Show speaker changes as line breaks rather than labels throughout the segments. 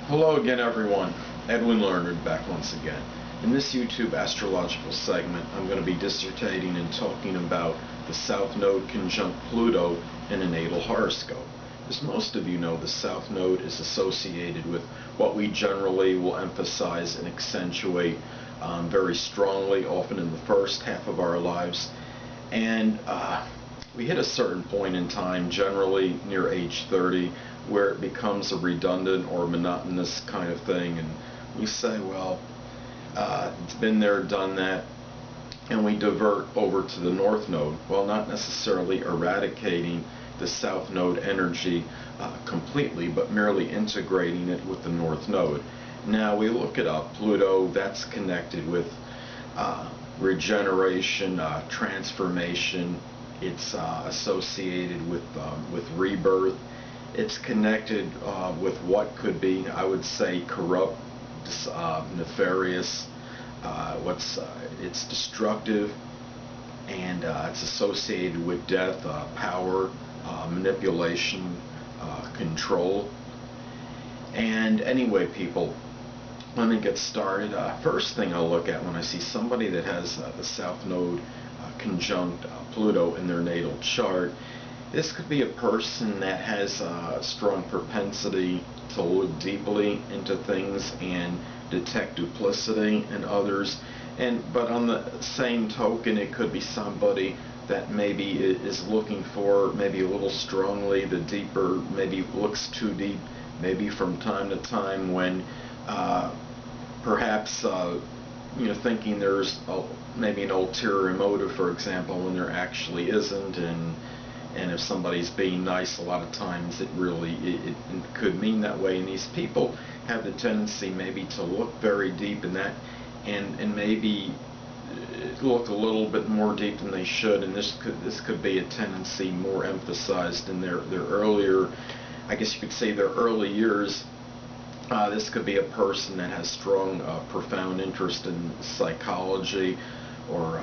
Hello again, everyone. Edwin Learnard back once again. In this YouTube astrological segment, I'm going to be dissertating and talking about the South Node conjunct Pluto in a natal horoscope. As most of you know, the South Node is associated with what we generally will emphasize and accentuate very strongly, often in the first half of our lives. And we hit a certain point in time, generally near age 30, where it becomes a redundant or monotonous kind of thing, and we say, well, it's been there, done that, and we divert over to the North Node, while not necessarily eradicating the South Node energy completely, but merely integrating it with the North Node. Now we look it up. Pluto, that's connected with regeneration, transformation. It's associated with rebirth. It's connected with what could be, I would say, corrupt, nefarious. It's destructive, and it's associated with death, power, manipulation, control. And anyway, people, let me get started. First thing I'll look at when I see somebody that has the South Node conjunct Pluto in their natal chart, this could be a person that has a strong propensity to look deeply into things and detect duplicity in others. But on the same token, it could be somebody that maybe is looking for, maybe a little strongly, the deeper, maybe looks too deep, maybe from time to time when perhaps thinking there's maybe an ulterior motive, for example, when there actually isn't. And if somebody's being nice, a lot of times it could mean that way. And these people have the tendency maybe to look very deep in that, and maybe look a little bit more deep than they should. And this could be a tendency more emphasized in their earlier, I guess you could say, their early years. This could be a person that has strong, profound interest in psychology or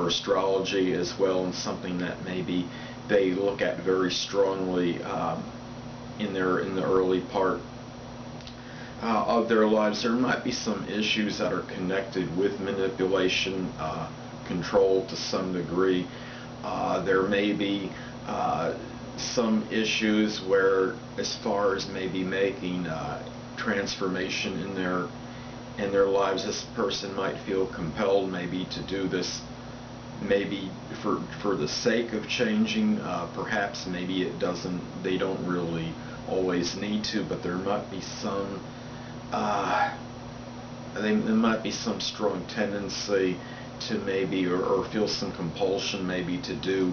astrology as well, and something that maybe they look at very strongly in the early part of their lives. There might be some issues that are connected with manipulation, control to some degree. There may be some issues where, as far as maybe making transformation in their lives, this person might feel compelled maybe to do this, maybe for the sake of changing. Perhaps maybe they don't really always need to, but there might be some there might be some strong tendency to maybe or feel some compulsion maybe to do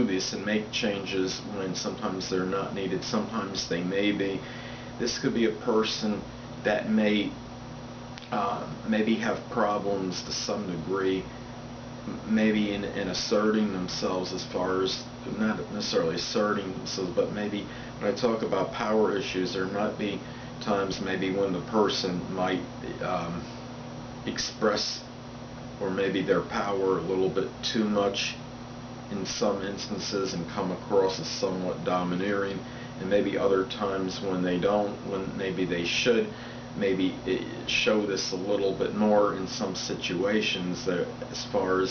this and make changes when sometimes they're not needed, sometimes they may be. This could be a person that may maybe have problems to some degree, maybe in asserting themselves, as far as not necessarily asserting themselves, but maybe when I talk about power issues, there might be times maybe when the person might express or maybe their power a little bit too much in some instances and come across as somewhat domineering, and maybe other times when they don't, when maybe they should maybe show this a little bit more in some situations, that as far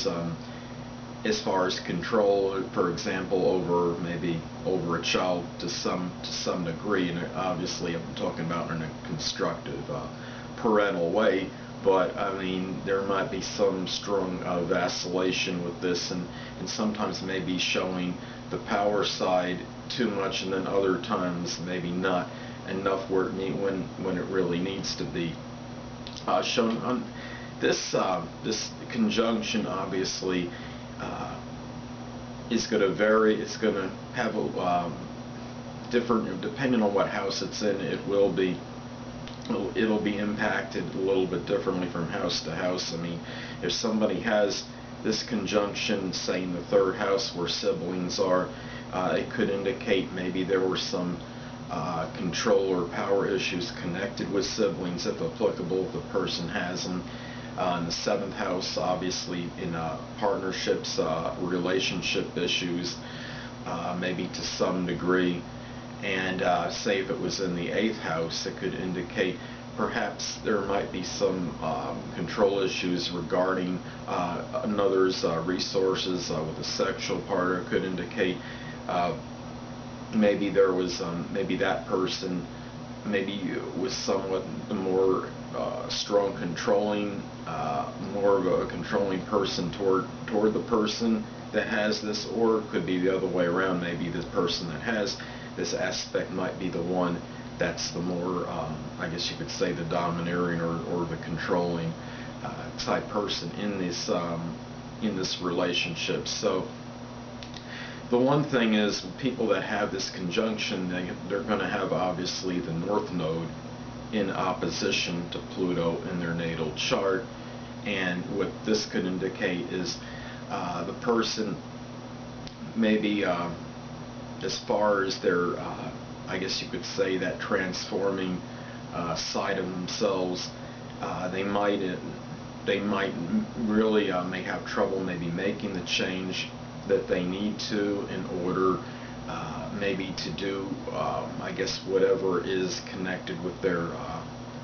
as control, for example, over a child to some degree. And obviously I'm talking about in a constructive parental way, but I mean there might be some strong vacillation with this, and sometimes maybe showing the power side too much, and then other times maybe not enough where when it really needs to be shown. On this conjunction obviously is going to vary. It's going to have a different, depending on what house it's in. It'll be impacted a little bit differently from house to house. I mean, if somebody has this conjunction, say in the third house where siblings are, it could indicate maybe there were some control or power issues connected with siblings, if applicable, if the person has them. In the seventh house, obviously in partnerships, relationship issues, maybe to some degree. And say if it was in the 8th house, it could indicate perhaps there might be some control issues regarding another's resources with the sexual part. It could indicate maybe there was maybe that person maybe was somewhat more strong controlling, more of a controlling person toward the person that has this, or it could be the other way around. Maybe this person that has this aspect might be the one that's the more, I guess you could say, the domineering or the controlling type person in this relationship. So the one thing is, people that have this conjunction, they're going to have obviously the North Node in opposition to Pluto in their natal chart, and what this could indicate is the person maybe as far as their I guess you could say that transforming side of themselves, they might really may have trouble maybe making the change that they need to in order maybe to do I guess whatever is connected with their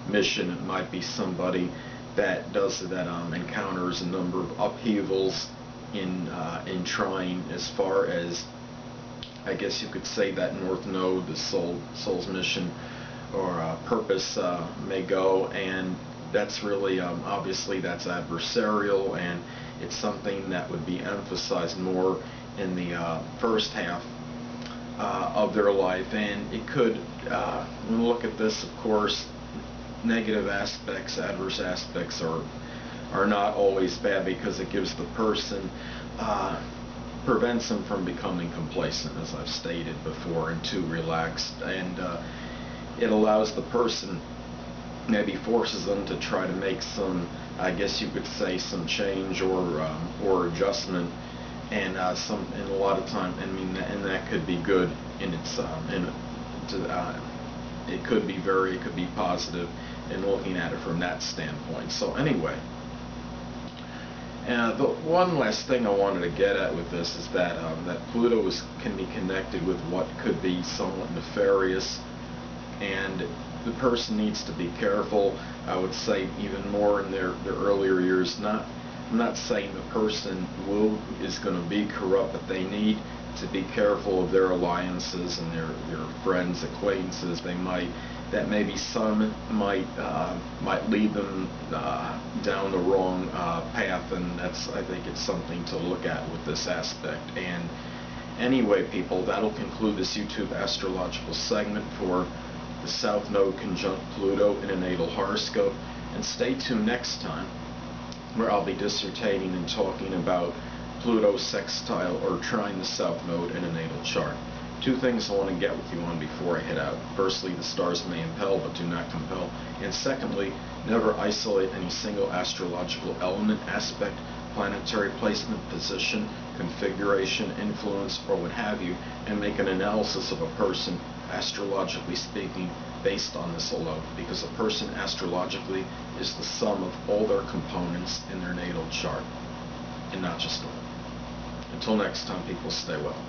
mission. It might be somebody that encounters a number of upheavals in trying, as far as I guess you could say that North Node, the soul's mission or purpose may go, and that's really obviously that's adversarial, and it's something that would be emphasized more in the first half of their life. And it could, when we look at this, of course, negative aspects, adverse aspects are not always bad, because it gives the person prevents them from becoming complacent, as I've stated before, and too relaxed, and it allows the person, maybe forces them to try to make some, I guess you could say, some change or adjustment, and a lot of time, I mean, and that could be good in its it could be positive in looking at it from that standpoint. So anyway. The one last thing I wanted to get at with this is that that Pluto can be connected with what could be somewhat nefarious, and the person needs to be careful. I would say even more in their earlier years. I'm not saying the person is going to be corrupt, but they need to be careful of their alliances and their friends, acquaintances. That maybe some might lead them down the wrong path, and I think it's something to look at with this aspect. And anyway, people, that'll conclude this YouTube astrological segment for the South Node conjunct Pluto in a natal horoscope. And stay tuned next time, where I'll be dissertating and talking about Pluto sextile or trine the South Node in a natal chart. Two things I want to get with you on before I head out. Firstly, the stars may impel but do not compel. And secondly, never isolate any single astrological element, aspect, planetary placement, position, configuration, influence, or what have you, and make an analysis of a person, astrologically speaking, based on this alone. Because a person astrologically is the sum of all their components in their natal chart, and not just one. Until next time, people, stay well.